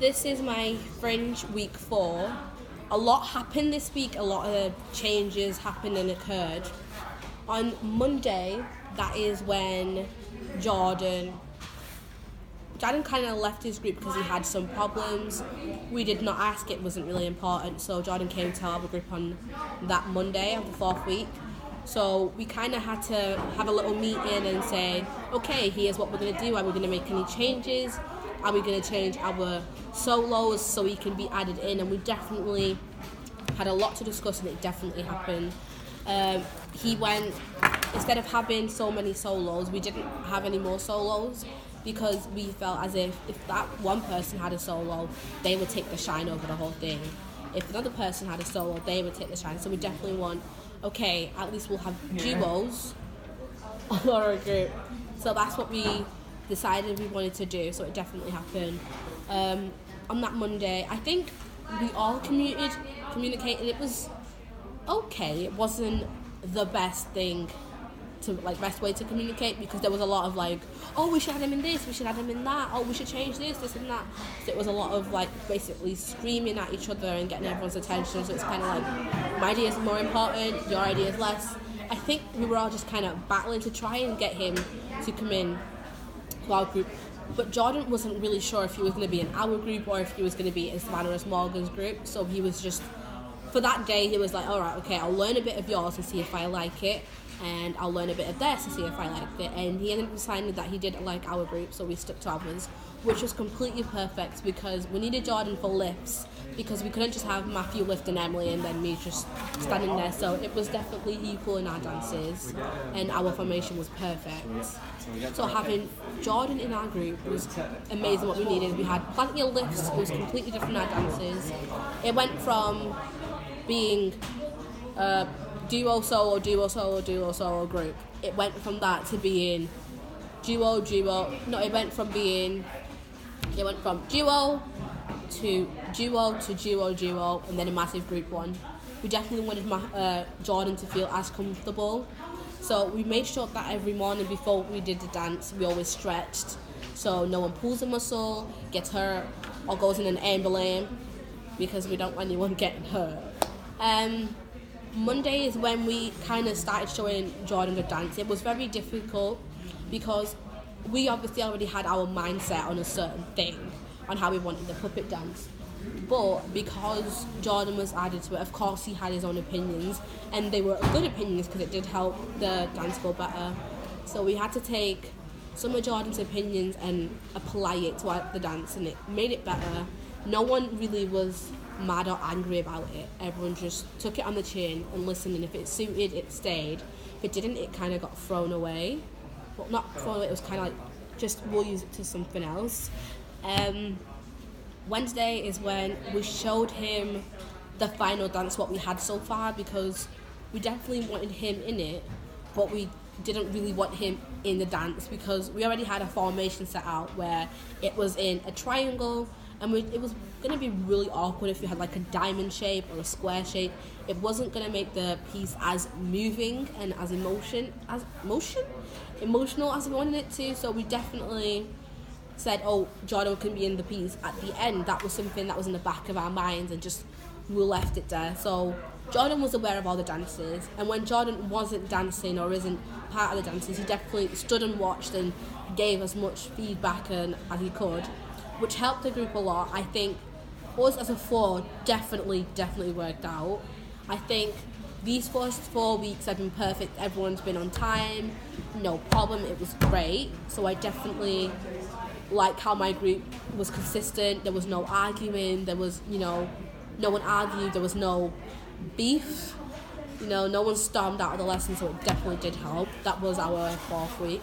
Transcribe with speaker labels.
Speaker 1: This is my Fringe week 4. A lot happened this week. A lot of changes happened and occurred. On Monday, that is when Jordan kind of left his group because he had some problems. We did not ask, it wasn't really important. So Jordan came to our group on that Monday of the 4th week. So we kind of had to have a little meeting and say, okay, here's what we're going to do. Are we going to make any changes? Are we going to change our solos so he can be added in? And we definitely had a lot to discuss, and it definitely happened. He went, instead of having so many solos, we didn't have any more solos because we felt as if that one person had a solo, they would take the shine over the whole thing. If another person had a solo, they would take the shine. So we definitely want, okay, at least we'll have duos or a group. So that's what we decided we wanted to do, so it definitely happened. On that Monday, I think we all communicated. It was okay. It wasn't the best thing best way to communicate, because there was a lot of oh, we should add him in this, we should add him in that, oh, we should change this and that. So it was a lot of basically screaming at each other and getting everyone's attention. So it's kind of my idea is more important, your idea is less. I think we were all just kind of battling to try and get him to come in to our group. But Jordan wasn't really sure if he was going to be in our group or if he was going to be in Savannah Morgan's group. So he was just, for that day, he was like, all right, okay, I'll learn a bit of yours and see if I like it. And I'll learn a bit of theirs to see if I liked it. And he ended up deciding that he didn't like our group, so we stuck to ours, which was completely perfect because we needed Jordan for lifts, because we couldn't just have Matthew lifting Emily and then me just standing there. So it was definitely equal in our dances, and our formation was perfect. So having Jordan in our group was amazing. What we needed, we had plenty of lifts. It was completely different in our dances. It went from being duo solo group. It went from that to being duo. No, it went from duo to duo, and then a massive group one. We definitely wanted Jordan to feel as comfortable. So we made sure that every morning before we did the dance, we always stretched. So no one pulls a muscle, gets hurt, or goes in an ambulance, because we don't want anyone getting hurt. Monday is when we kind of started showing Jordan the dance. It was very difficult because we obviously already had our mindset on a certain thing, on how we wanted the puppet dance. But because Jordan was added to it, of course he had his own opinions, and they were good opinions because it did help the dance go better. So we had to take some of Jordan's opinions and apply it to the dance, and it made it better. No one really was mad or angry about it. Everyone just took it on the chin and listened, and if it suited, it stayed. If it didn't, it kind of got thrown away. Well, not thrown away, it was kind of just we'll use it to something else. Wednesday is when we showed him the final dance, what we had so far, because we definitely wanted him in it, but we didn't really want him in the dance because we already had a formation set out where it was in a triangle, and it was going to be really awkward if you had a diamond shape or a square shape. It wasn't going to make the piece as moving and as emotional as we wanted it to. So we definitely said, oh, Jordan can be in the piece at the end. That was something that was in the back of our minds, and just we left it there. So Jordan was aware of all the dances, and when Jordan wasn't dancing or isn't part of the dances, he definitely stood and watched and gave as much feedback as he could, which helped the group a lot. I think us as a 4 definitely worked out. I think these first 4 weeks have been perfect. Everyone's been on time, no problem. It was great. So I definitely like how my group was consistent. There was no arguing. There was, no one argued. There was no beef. No one stormed out of the lesson. So it definitely did help. That was our 4th week.